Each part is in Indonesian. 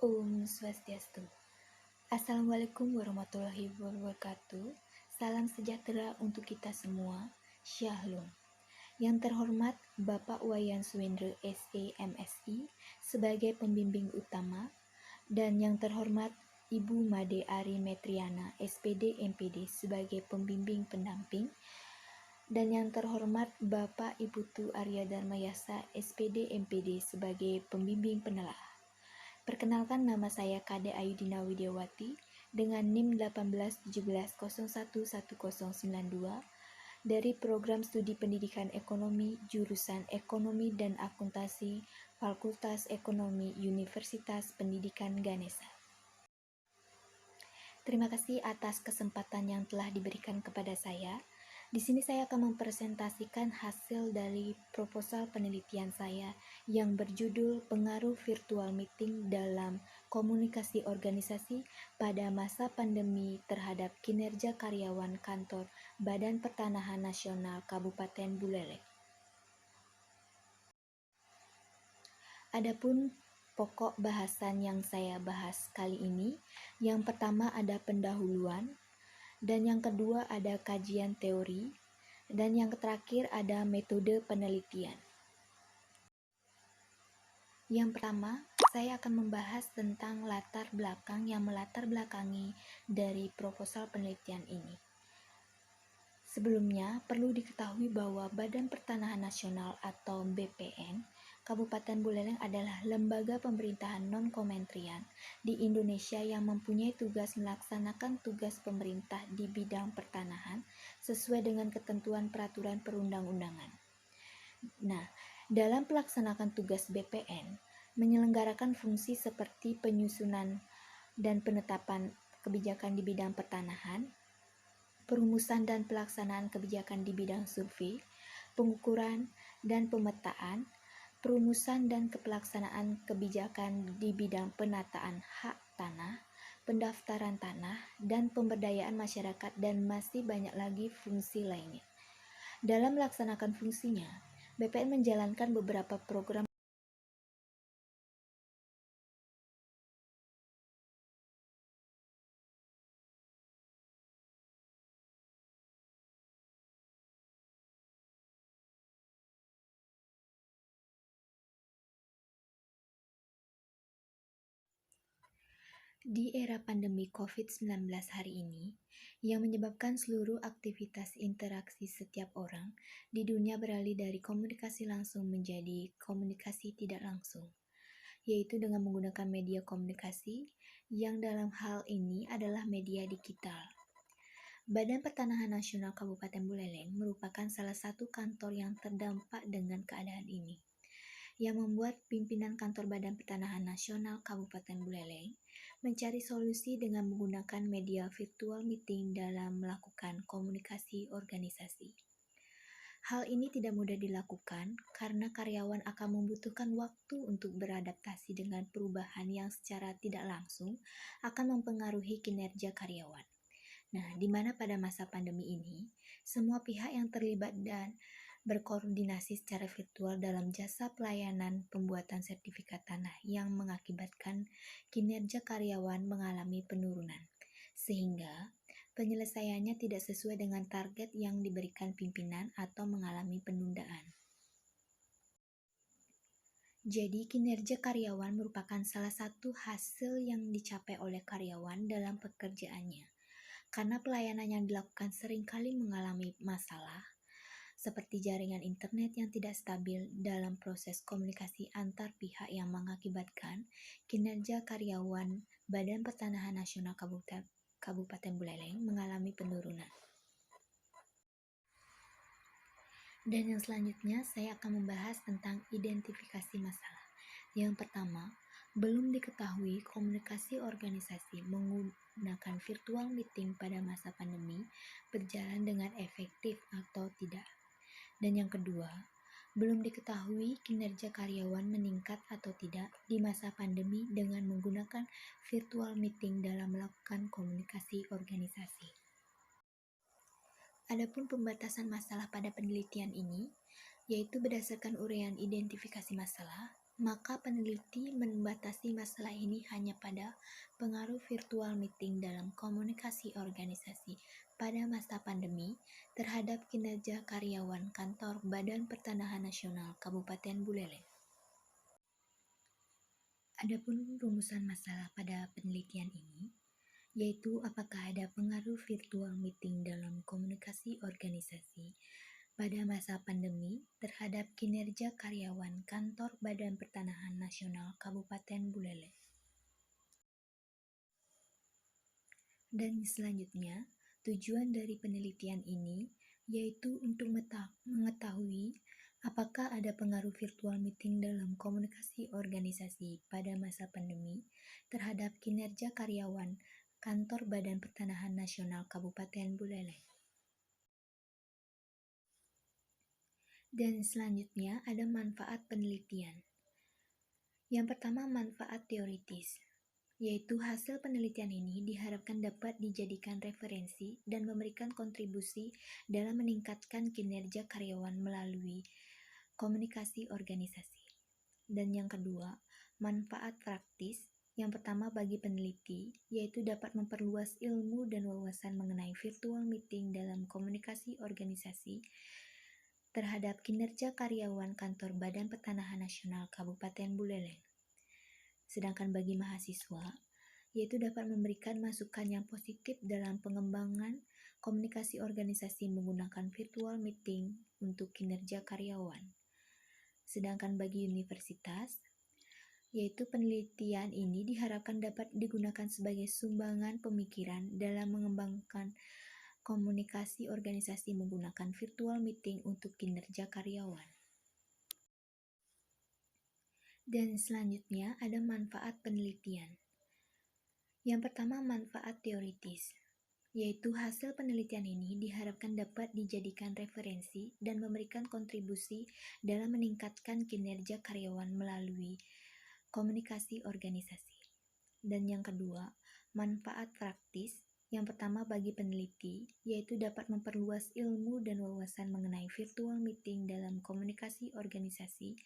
Om Swastiastu. Assalamualaikum warahmatullahi wabarakatuh. Salam sejahtera untuk kita semua. Shalom. Yang terhormat Bapak Wayan Suwendra SE MSI sebagai pembimbing utama dan yang terhormat Ibu Made Ari Metriana SPD MPD sebagai pembimbing pendamping dan yang terhormat Bapak Ibu Tu Arya Dharmayasa SPD MPD sebagai pembimbing penelaah. Perkenalkan, nama saya Kade Ayudina Widiawati dengan NIM 1817011092 dari Program Studi Pendidikan Ekonomi jurusan Ekonomi dan Akuntansi Fakultas Ekonomi Universitas Pendidikan Ganesha. Terima kasih atas kesempatan yang telah diberikan kepada saya. Di sini saya akan mempresentasikan hasil dari proposal penelitian saya yang berjudul Pengaruh Virtual Meeting dalam Komunikasi Organisasi pada Masa Pandemi terhadap Kinerja Karyawan Kantor Badan Pertanahan Nasional Kabupaten Buleleng. Adapun pokok bahasan yang saya bahas kali ini, yang pertama ada pendahuluan, dan yang kedua ada kajian teori, dan yang terakhir ada metode penelitian. Yang pertama, saya akan membahas tentang latar belakang yang melatar belakangi dari proposal penelitian ini. Sebelumnya, perlu diketahui bahwa Badan Pertanahan Nasional atau BPN Kabupaten Buleleng adalah lembaga pemerintahan non-kementerian di Indonesia yang mempunyai tugas melaksanakan tugas pemerintah di bidang pertanahan sesuai dengan ketentuan peraturan perundang-undangan. Nah, dalam pelaksanaan tugas BPN, menyelenggarakan fungsi seperti penyusunan dan penetapan kebijakan di bidang pertanahan, perumusan dan pelaksanaan kebijakan di bidang survei, pengukuran dan pemetaan, perumusan dan pelaksanaan kebijakan di bidang penataan hak tanah, pendaftaran tanah, dan pemberdayaan masyarakat, dan masih banyak lagi fungsi lainnya. Dalam melaksanakan fungsinya, BPN menjalankan beberapa program di era pandemi COVID-19 hari ini, yang menyebabkan seluruh aktivitas interaksi setiap orang di dunia beralih dari komunikasi langsung menjadi komunikasi tidak langsung, yaitu dengan menggunakan media komunikasi yang dalam hal ini adalah media digital. Badan Pertanahan Nasional Kabupaten Buleleng merupakan salah satu kantor yang terdampak dengan keadaan ini, yang membuat pimpinan kantor Badan Pertanahan Nasional Kabupaten Buleleng mencari solusi dengan menggunakan media virtual meeting dalam melakukan komunikasi organisasi. Hal ini tidak mudah dilakukan karena karyawan akan membutuhkan waktu untuk beradaptasi dengan perubahan yang secara tidak langsung akan mempengaruhi kinerja karyawan. Nah, di mana pada masa pandemi ini, semua pihak yang terlibat dan berkoordinasi secara virtual dalam jasa pelayanan pembuatan sertifikat tanah yang mengakibatkan kinerja karyawan mengalami penurunan, sehingga penyelesaiannya tidak sesuai dengan target yang diberikan pimpinan atau mengalami penundaan. Jadi, kinerja karyawan merupakan salah satu hasil yang dicapai oleh karyawan dalam pekerjaannya, karena pelayanan yang dilakukan seringkali mengalami masalah, seperti jaringan internet yang tidak stabil dalam proses komunikasi antar pihak yang mengakibatkan kinerja karyawan Badan Pertanahan Nasional Kabupaten Buleleng mengalami penurunan. Dan yang selanjutnya saya akan membahas tentang identifikasi masalah. Yang pertama, belum diketahui komunikasi organisasi menggunakan virtual meeting pada masa pandemi berjalan dengan efektif atau tidak. Dan yang kedua, belum diketahui kinerja karyawan meningkat atau tidak di masa pandemi dengan menggunakan virtual meeting dalam melakukan komunikasi organisasi. Adapun pembatasan masalah pada penelitian ini, yaitu berdasarkan uraian identifikasi masalah, Maka peneliti membatasi masalah ini hanya pada pengaruh virtual meeting dalam komunikasi organisasi pada masa pandemi terhadap kinerja karyawan kantor Badan Pertanahan Nasional Kabupaten Buleleng. Adapun rumusan masalah pada penelitian ini, yaitu apakah ada pengaruh virtual meeting dalam komunikasi organisasi pada masa pandemi terhadap kinerja karyawan kantor Badan Pertanahan Nasional Kabupaten Buleleng. Dan selanjutnya, tujuan dari penelitian ini yaitu untuk mengetahui apakah ada pengaruh virtual meeting dalam komunikasi organisasi pada masa pandemi terhadap kinerja karyawan kantor Badan Pertanahan Nasional Kabupaten Buleleng. Dan selanjutnya ada manfaat penelitian. Yang pertama, manfaat teoritis, yaitu hasil penelitian ini diharapkan dapat dijadikan referensi dan memberikan kontribusi dalam meningkatkan kinerja karyawan melalui komunikasi organisasi. Dan yang kedua, manfaat praktis. Yang pertama bagi peneliti, yaitu dapat memperluas ilmu dan wawasan mengenai virtual meeting dalam komunikasi organisasi terhadap kinerja karyawan kantor Badan Pertanahan Nasional Kabupaten Buleleng. Sedangkan bagi mahasiswa, yaitu dapat memberikan masukan yang positif dalam pengembangan komunikasi organisasi menggunakan virtual meeting untuk kinerja karyawan. Sedangkan bagi universitas, yaitu penelitian ini diharapkan dapat digunakan sebagai sumbangan pemikiran dalam mengembangkan komunikasi organisasi menggunakan virtual meeting untuk kinerja karyawan. Dan selanjutnya ada manfaat penelitian. Yang pertama, manfaat teoritis, yaitu hasil penelitian ini diharapkan dapat dijadikan referensi dan memberikan kontribusi dalam meningkatkan kinerja karyawan melalui komunikasi organisasi. Dan yang kedua, manfaat praktis. Yang pertama bagi peneliti, yaitu dapat memperluas ilmu dan wawasan mengenai virtual meeting dalam komunikasi organisasi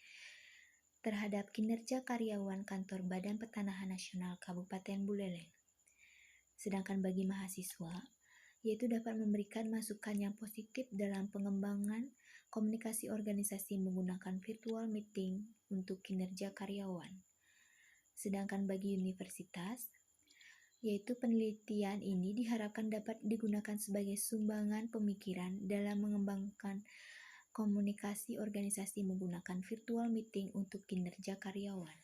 terhadap kinerja karyawan kantor Badan Pertanahan Nasional Kabupaten Buleleng. Sedangkan bagi mahasiswa, yaitu dapat memberikan masukan yang positif dalam pengembangan komunikasi organisasi menggunakan virtual meeting untuk kinerja karyawan. Sedangkan bagi universitas, yaitu penelitian ini diharapkan dapat digunakan sebagai sumbangan pemikiran dalam mengembangkan komunikasi organisasi menggunakan virtual meeting untuk kinerja karyawan.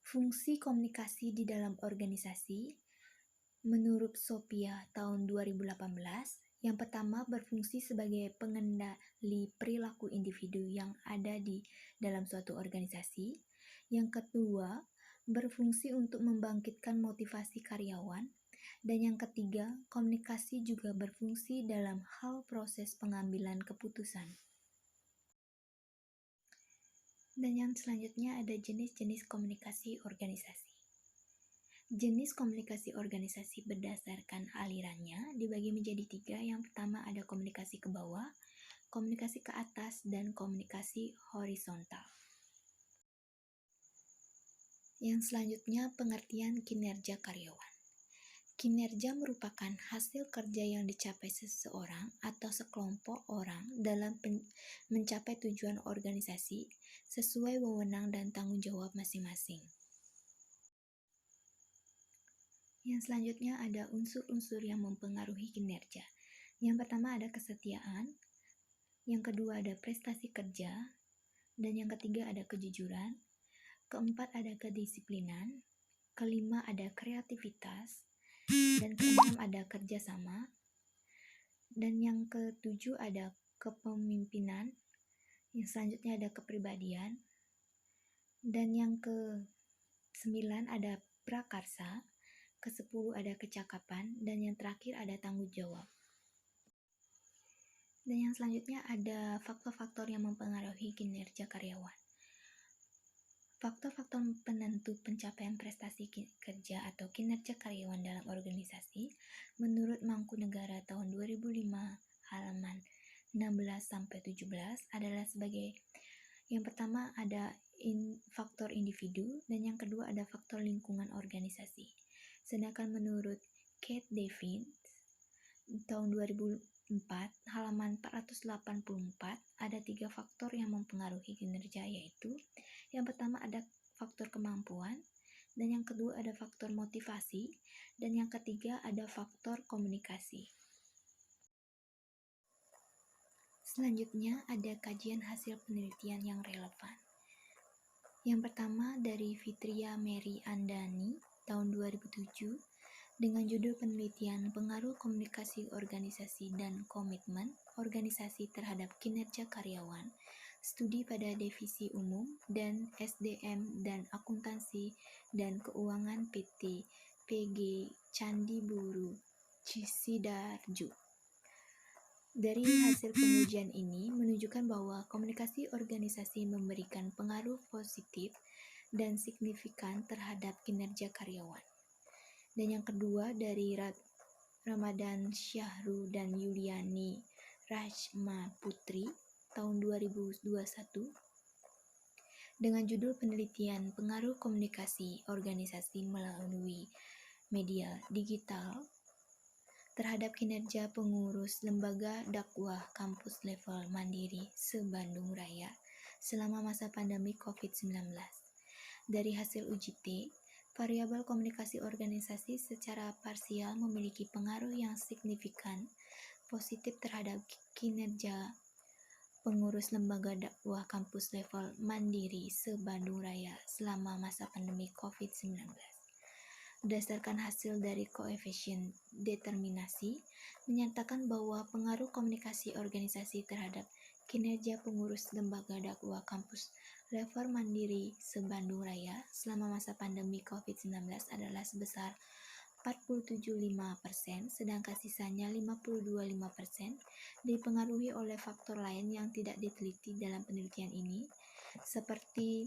Fungsi komunikasi di dalam organisasi menurut Sophia tahun 2018, yang pertama berfungsi sebagai pengendali perilaku individu yang ada di dalam suatu organisasi. Yang kedua, berfungsi untuk membangkitkan motivasi karyawan. Dan yang ketiga, komunikasi juga berfungsi dalam hal proses pengambilan keputusan. Dan yang selanjutnya ada jenis-jenis komunikasi organisasi. Jenis komunikasi organisasi berdasarkan alirannya dibagi menjadi 3. Yang pertama ada komunikasi ke bawah, komunikasi ke atas, dan komunikasi horizontal. Yang selanjutnya pengertian kinerja karyawan. Kinerja merupakan hasil kerja yang dicapai seseorang atau sekelompok orang dalam mencapai tujuan organisasi sesuai wewenang dan tanggung jawab masing-masing. Yang selanjutnya ada unsur-unsur yang mempengaruhi kinerja. Yang pertama ada kesetiaan, yang kedua ada prestasi kerja, dan yang ketiga ada kejujuran, keempat ada kedisiplinan, kelima ada kreativitas, dan keenam ada kerjasama, dan yang ketujuh ada kepemimpinan, yang selanjutnya ada kepribadian, dan yang ke-9 ada prakarsa, ke-10 ada kecakapan, dan yang terakhir ada tanggung jawab. Dan yang selanjutnya ada faktor-faktor yang mempengaruhi kinerja karyawan. Faktor-faktor penentu pencapaian prestasi kerja atau kinerja karyawan dalam organisasi menurut Mangkunegara tahun 2005 halaman 16-17 adalah sebagai Yang pertama ada faktor individu, dan yang kedua ada faktor lingkungan organisasi. Sedangkan menurut Kate Devins, tahun 2004, halaman 484, ada 3 faktor yang mempengaruhi kinerja, yaitu yang pertama ada faktor kemampuan, dan yang kedua ada faktor motivasi, dan yang ketiga ada faktor komunikasi. Selanjutnya ada kajian hasil penelitian yang relevan. Yang pertama dari Fitria Mary Andani tahun 2007 dengan judul penelitian pengaruh komunikasi organisasi dan komitmen organisasi terhadap kinerja karyawan, studi pada divisi umum dan SDM dan akuntansi dan keuangan PT PG Candiburu Sidarjo. Dari hasil pengujian ini menunjukkan bahwa komunikasi organisasi memberikan pengaruh positif dan signifikan terhadap kinerja karyawan. Dan yang kedua dari Ramadan Syahru dan Yuliani Rachma Putri tahun 2021 dengan judul penelitian pengaruh komunikasi organisasi melalui media digital terhadap kinerja pengurus lembaga dakwah kampus level mandiri se-Bandung Raya selama masa pandemi COVID-19. Dari hasil uji T, variabel komunikasi organisasi secara parsial memiliki pengaruh yang signifikan positif terhadap kinerja pengurus lembaga dakwah kampus level mandiri se-Bandung Raya selama masa pandemi COVID-19. Berdasarkan hasil dari koefisien determinasi, menyatakan bahwa pengaruh komunikasi organisasi terhadap kinerja pengurus lembaga dakwah kampus level mandiri se-Bandung Raya selama masa pandemi COVID-19 adalah sebesar 47,5%, sedangkan sisanya 52,5% dipengaruhi oleh faktor lain yang tidak diteliti dalam penelitian ini, seperti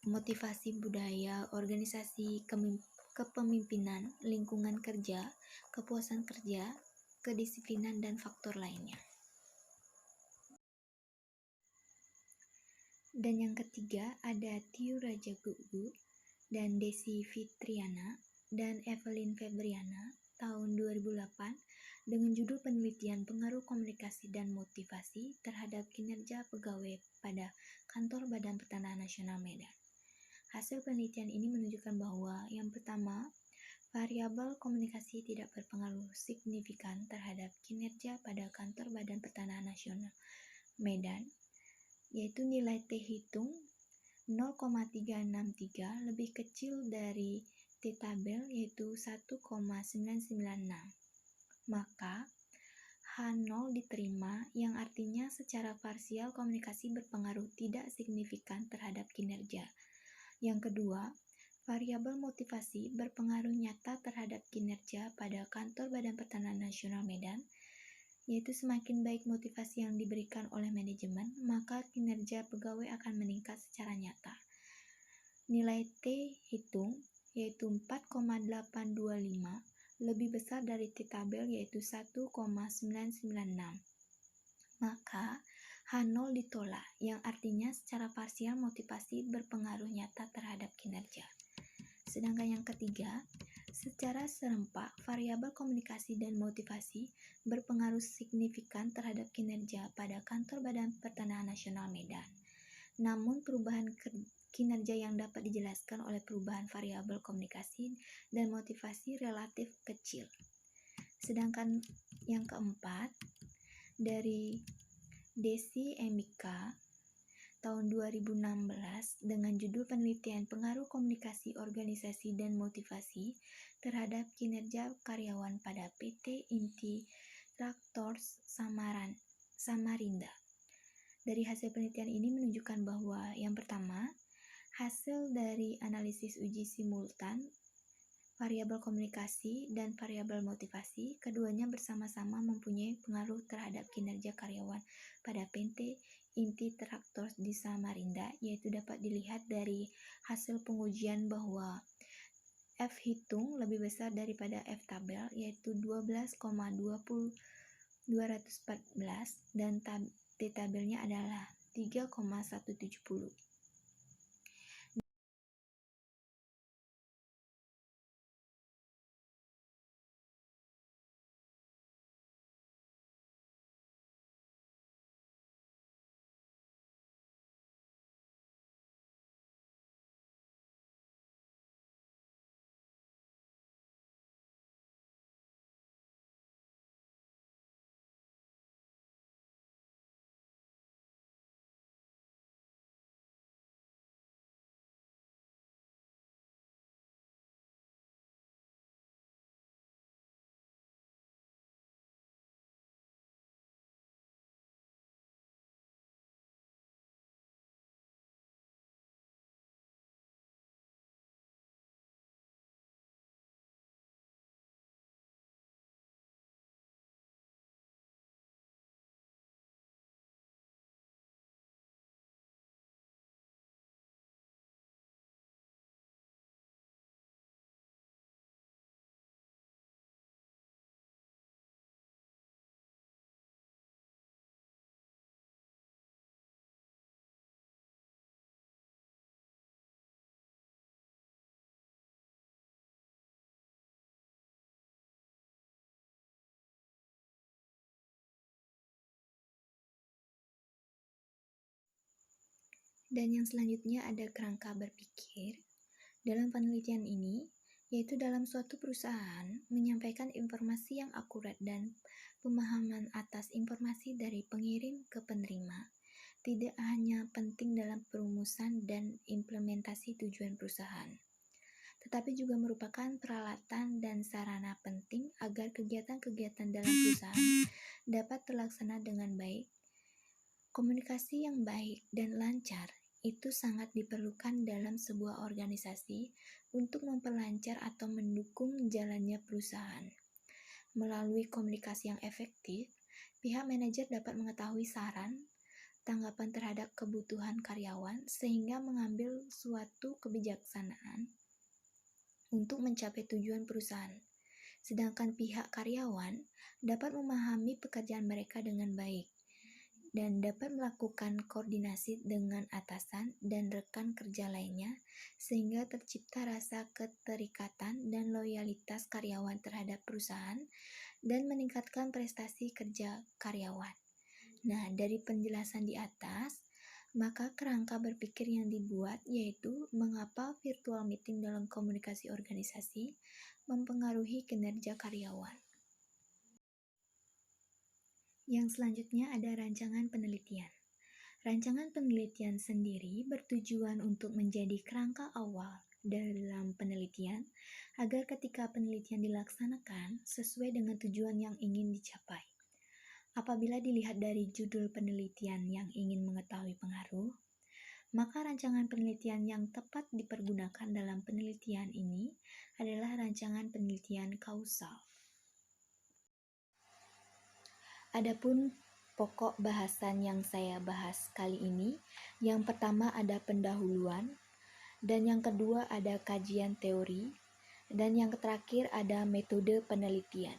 motivasi budaya, organisasi, kepemimpinan, lingkungan kerja, kepuasan kerja, kedisiplinan, dan faktor lainnya. Dan yang ketiga ada Tiu Rajagugu dan Desi Fitriana dan Evelyn Febriana tahun 2008 dengan judul penelitian pengaruh komunikasi dan motivasi terhadap kinerja pegawai pada Kantor Badan Pertanahan Nasional Medan. Hasil penelitian ini menunjukkan bahwa yang pertama, variabel komunikasi tidak berpengaruh signifikan terhadap kinerja pada Kantor Badan Pertanahan Nasional Medan, yaitu nilai T hitung 0,363 lebih kecil dari T tabel yaitu 1,996. Maka H0 diterima yang artinya secara parsial komunikasi berpengaruh tidak signifikan terhadap kinerja. Yang kedua, variabel motivasi berpengaruh nyata terhadap kinerja pada Kantor Badan Pertanahan Nasional Medan, yaitu semakin baik motivasi yang diberikan oleh manajemen, maka kinerja pegawai akan meningkat secara nyata. Nilai T hitung yaitu 4,825 lebih besar dari T tabel yaitu 1,996. Maka H0 ditolak, yang artinya secara parsial motivasi berpengaruh nyata terhadap kinerja. Sedangkan yang ketiga, secara serempak variabel komunikasi dan motivasi berpengaruh signifikan terhadap kinerja pada Kantor Badan Pertanahan Nasional Medan. Namun perubahan kinerja yang dapat dijelaskan oleh perubahan variabel komunikasi dan motivasi relatif kecil. Sedangkan yang keempat, dari Desi Emika tahun 2016 dengan judul penelitian pengaruh komunikasi organisasi dan motivasi terhadap kinerja karyawan pada PT Inti Tractors Samarinda. Dari hasil penelitian ini menunjukkan bahwa yang pertama, hasil dari analisis uji simultan variabel komunikasi dan variabel motivasi, keduanya bersama-sama mempunyai pengaruh terhadap kinerja karyawan pada PT Inti Tractors di Samarinda, yaitu dapat dilihat dari hasil pengujian bahwa F hitung lebih besar daripada F tabel, yaitu 12,214 dan T tabelnya adalah 3,170. Dan yang selanjutnya ada kerangka berpikir. Dalam penelitian ini, yaitu dalam suatu perusahaan, menyampaikan informasi yang akurat dan pemahaman atas informasi dari pengirim ke penerima, tidak hanya penting dalam perumusan dan implementasi tujuan perusahaan, tetapi juga merupakan peralatan dan sarana penting agar kegiatan-kegiatan dalam perusahaan dapat terlaksana dengan baik. Komunikasi yang baik dan lancar itu sangat diperlukan dalam sebuah organisasi untuk memperlancar atau mendukung jalannya perusahaan. Melalui komunikasi yang efektif, pihak manajer dapat mengetahui saran, tanggapan terhadap kebutuhan karyawan sehingga mengambil suatu kebijaksanaan untuk mencapai tujuan perusahaan. Sedangkan pihak karyawan dapat memahami pekerjaan mereka dengan baik dan dapat melakukan koordinasi dengan atasan dan rekan kerja lainnya sehingga tercipta rasa keterikatan dan loyalitas karyawan terhadap perusahaan dan meningkatkan prestasi kerja karyawan. Nah, dari penjelasan di atas, maka kerangka berpikir yang dibuat yaitu mengapa virtual meeting dalam komunikasi organisasi mempengaruhi kinerja karyawan. Yang selanjutnya ada rancangan penelitian. Rancangan penelitian sendiri bertujuan untuk menjadi kerangka awal dalam penelitian agar ketika penelitian dilaksanakan sesuai dengan tujuan yang ingin dicapai. Apabila dilihat dari judul penelitian yang ingin mengetahui pengaruh, maka rancangan penelitian yang tepat dipergunakan dalam penelitian ini adalah rancangan penelitian kausal. Adapun pokok bahasan yang saya bahas kali ini, yang pertama ada pendahuluan, dan yang kedua ada kajian teori, dan yang terakhir ada metode penelitian.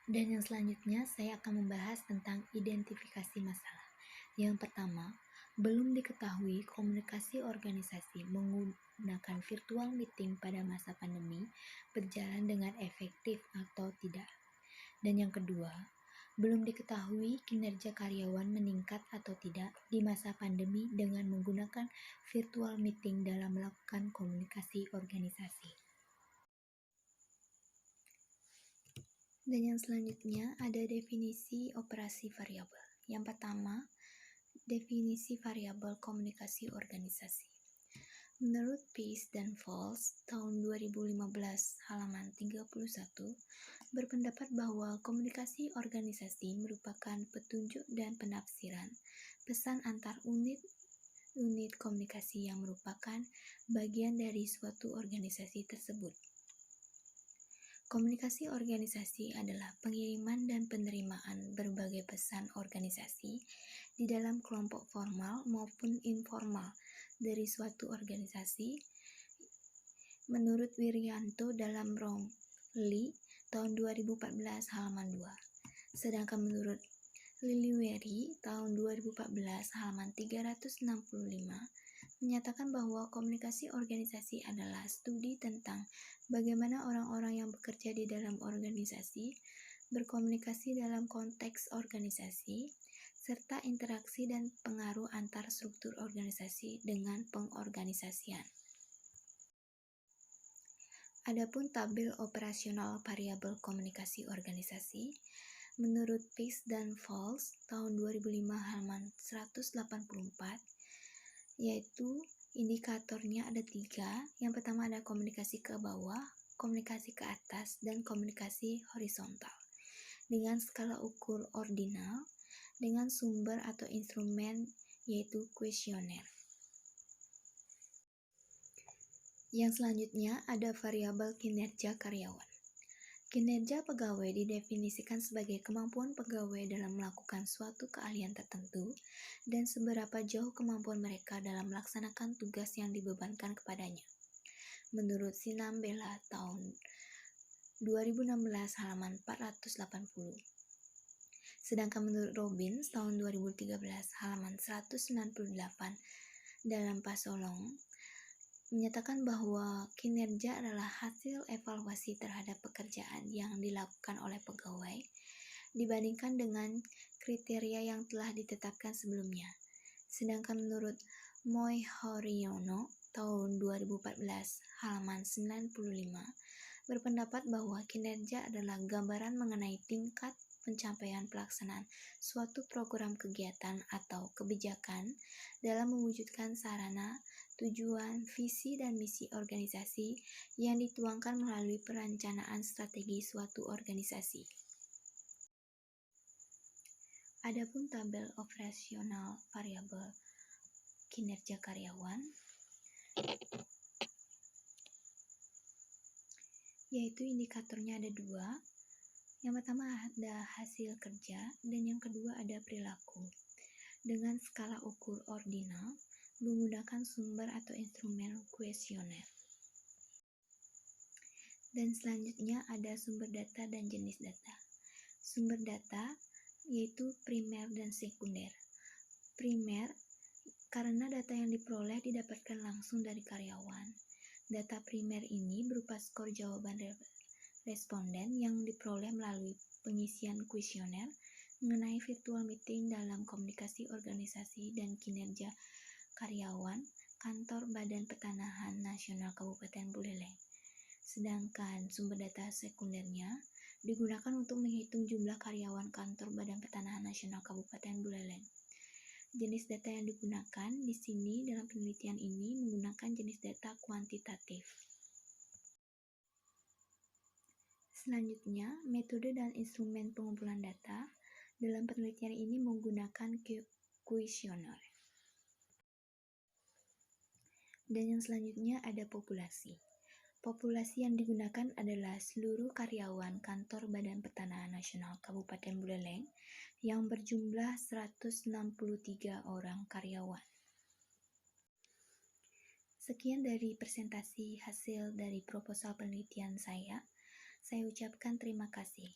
Dan yang selanjutnya saya akan membahas tentang identifikasi masalah. Yang pertama, belum diketahui komunikasi organisasi menggunakan virtual meeting pada masa pandemi berjalan dengan efektif atau tidak. Dan yang kedua, belum diketahui kinerja karyawan meningkat atau tidak di masa pandemi dengan menggunakan virtual meeting dalam melakukan komunikasi organisasi. Dan yang selanjutnya ada definisi operasi variabel. Yang pertama, definisi variabel komunikasi organisasi. Menurut Peace dan Falls tahun 2015 halaman 31 berpendapat bahwa komunikasi organisasi merupakan petunjuk dan penafsiran pesan antar unit komunikasi yang merupakan bagian dari suatu organisasi tersebut. Komunikasi organisasi adalah pengiriman dan penerimaan berbagai pesan organisasi di dalam kelompok formal maupun informal dari suatu organisasi. Menurut Wiryanto dalam Rong Li tahun 2014 halaman 2. Sedangkan menurut Liliweri tahun 2014 halaman 365 menyatakan bahwa komunikasi organisasi adalah studi tentang bagaimana orang-orang yang bekerja di dalam organisasi berkomunikasi dalam konteks organisasi, serta interaksi dan pengaruh antar struktur organisasi dengan pengorganisasian. Adapun tabel operasional variabel komunikasi organisasi, menurut Peace dan Falls tahun 2005 halaman 184, yaitu indikatornya ada 3. Yang pertama ada komunikasi ke bawah, komunikasi ke atas, dan komunikasi horizontal. Dengan skala ukur ordinal, dengan sumber atau instrumen yaitu kuesioner. Yang selanjutnya ada variabel kinerja karyawan. Kinerja pegawai didefinisikan sebagai kemampuan pegawai dalam melakukan suatu keahlian tertentu dan seberapa jauh kemampuan mereka dalam melaksanakan tugas yang dibebankan kepadanya. Menurut Sinambela tahun 2016 halaman 480. Sedangkan menurut Robbins tahun 2013 halaman 198 dalam Pasolong menyatakan bahwa kinerja adalah hasil evaluasi terhadap pekerjaan yang dilakukan oleh pegawai dibandingkan dengan kriteria yang telah ditetapkan sebelumnya. Sedangkan menurut Moy Horiono tahun 2014 halaman 95 berpendapat bahwa kinerja adalah gambaran mengenai tingkat pencapaian pelaksanaan suatu program kegiatan atau kebijakan dalam mewujudkan sarana, tujuan, visi, dan misi organisasi yang dituangkan melalui perencanaan strategi suatu organisasi. Adapun tabel operasional variabel kinerja karyawan, yaitu indikatornya ada 2. Yang pertama ada hasil kerja dan yang kedua ada perilaku. Dengan skala ukur ordinal menggunakan sumber atau instrumen kuesioner. Dan selanjutnya ada sumber data dan jenis data. Sumber data yaitu primer dan sekunder. Primer karena data yang diperoleh didapatkan langsung dari karyawan. Data primer ini berupa skor jawaban responden yang diperoleh melalui pengisian kuesioner mengenai virtual meeting dalam komunikasi organisasi dan kinerja karyawan kantor Badan Pertanahan Nasional Kabupaten Buleleng. Sedangkan sumber data sekundernya digunakan untuk menghitung jumlah karyawan kantor Badan Pertanahan Nasional Kabupaten Buleleng. Jenis data yang digunakan di sini dalam penelitian ini menggunakan jenis data kuantitatif. Selanjutnya, metode dan instrumen pengumpulan data dalam penelitian ini menggunakan kuesioner. Dan yang selanjutnya ada populasi. Populasi yang digunakan adalah seluruh karyawan kantor Badan Pertanahan Nasional Kabupaten Buleleng yang berjumlah 163 orang karyawan. Sekian dari presentasi hasil dari proposal penelitian saya. Saya ucapkan terima kasih.